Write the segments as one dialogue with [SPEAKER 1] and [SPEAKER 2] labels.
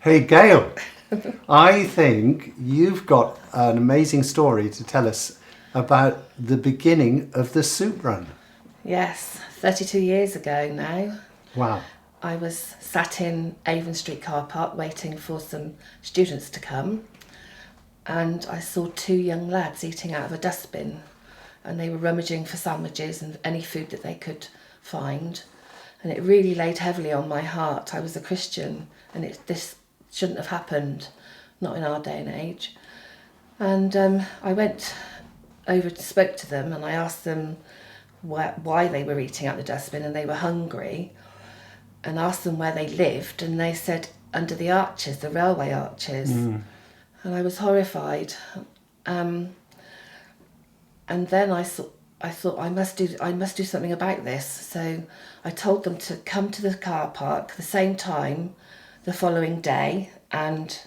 [SPEAKER 1] Hey, Gail, I think you've got an amazing story to tell us about the beginning of the soup run.
[SPEAKER 2] Yes, 32 years ago now.
[SPEAKER 1] Wow.
[SPEAKER 2] I was sat in Avon Street car park waiting for some students to come, and I saw two young lads eating out of a dustbin, and they were rummaging for sandwiches and any food that they could find, and it really laid heavily on my heart. I was a Christian, and this shouldn't have happened, not in our day and age. And I went over to spoke to them, and I asked them why they were eating out the dustbin, and they were hungry, and asked them where they lived, and they said under the arches, the railway arches. And I was horrified. And then I thought I must do something about this. So I told them to come to the car park the same time the following day, and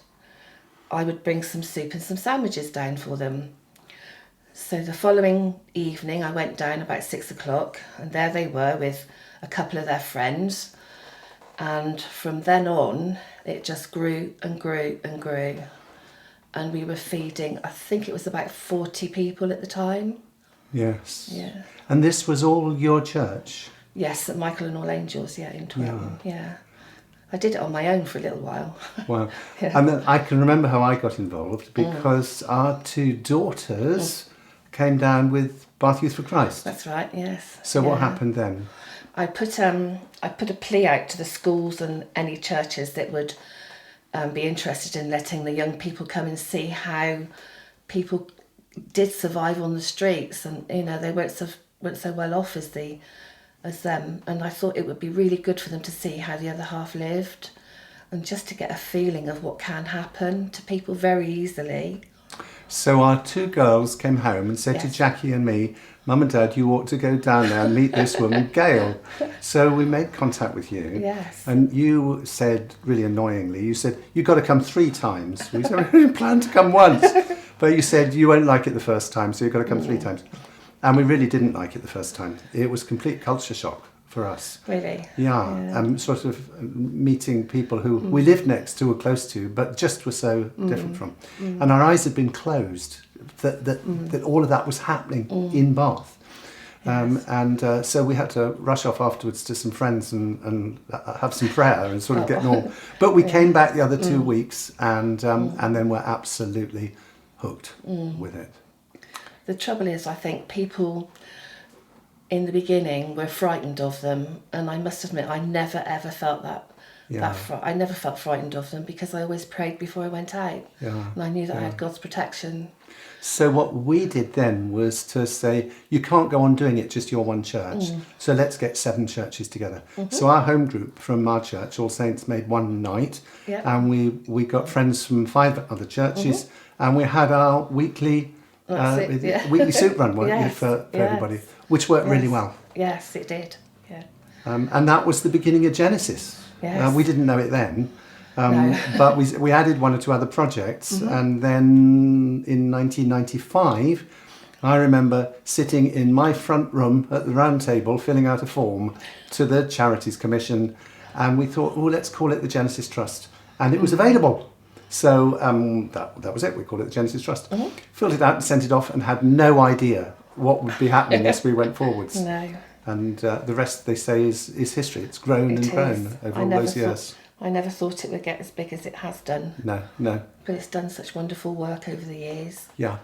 [SPEAKER 2] I would bring some soup and some sandwiches down for them. So the following evening I went down about 6 o'clock, and there they were with a couple of their friends, and from then on it just grew and grew and grew, and we were feeding, I think it was about 40 people at the time.
[SPEAKER 1] Yes.
[SPEAKER 2] Yeah.
[SPEAKER 1] And this was all your church?
[SPEAKER 2] Yes, at Michael and All Angels, in Twelton. Yeah. I did it on my own for a little while.
[SPEAKER 1] Wow.
[SPEAKER 2] Yeah.
[SPEAKER 1] And then I can remember how I got involved because our two daughters came down with Bath Youth for Christ.
[SPEAKER 2] That's right, yes.
[SPEAKER 1] So what happened then?
[SPEAKER 2] I put a plea out to the schools and any churches that would be interested in letting the young people come and see how people did survive on the streets, and they weren't so well off as them, and I thought it would be really good for them to see how the other half lived, and just to get a feeling of what can happen to people very easily.
[SPEAKER 1] So our two girls came home and said to Jackie and me, Mum and Dad, you ought to go down there and meet this woman, Gail. So we made contact with you.
[SPEAKER 2] Yes.
[SPEAKER 1] And you said, really annoyingly, you said, you've got to come 3 times. We said, we didn't plan to come once. But you said you won't like it the first time, so you've got to come 3 times. And we really didn't like it the first time. It was complete culture shock for us.
[SPEAKER 2] Really?
[SPEAKER 1] Yeah. Sort of meeting people who we lived next to or close to, but just were so different from. And our eyes had been closed that all of that was happening in Bath. So we had to rush off afterwards to some friends and have some prayer and sort of get normal. But we came back the other 2 weeks and then we're absolutely hooked with it.
[SPEAKER 2] The trouble is, I think people in the beginning were frightened of them, and I must admit I never ever felt that. I never felt frightened of them because I always prayed before I went out, and I knew that I had God's protection.
[SPEAKER 1] So what we did then was to say, you can't go on doing it just your one church, so let's get 7 churches together. So our home group from our church, All Saints, made one night, and we got friends from 5 other churches, and we had our weekly soup run for everybody, which worked really well.
[SPEAKER 2] Yes, it did. Yeah.
[SPEAKER 1] And that was the beginning of Genesis.
[SPEAKER 2] Yes.
[SPEAKER 1] We didn't know it then.
[SPEAKER 2] No.
[SPEAKER 1] But we added 1 or 2 other projects, and then in 1995 I remember sitting in my front room at the round table filling out a form to the Charities Commission, and we thought, let's call it the Genesis Trust, and it was available. So that was it. We called it the Genesis Trust. Filled it out and sent it off, and had no idea what would be happening as we went forwards.
[SPEAKER 2] No.
[SPEAKER 1] And the rest, they say, is history. It's grown and grown over all those years.
[SPEAKER 2] I never thought it would get as big as it has done.
[SPEAKER 1] No.
[SPEAKER 2] But it's done such wonderful work over the years.
[SPEAKER 1] Yeah.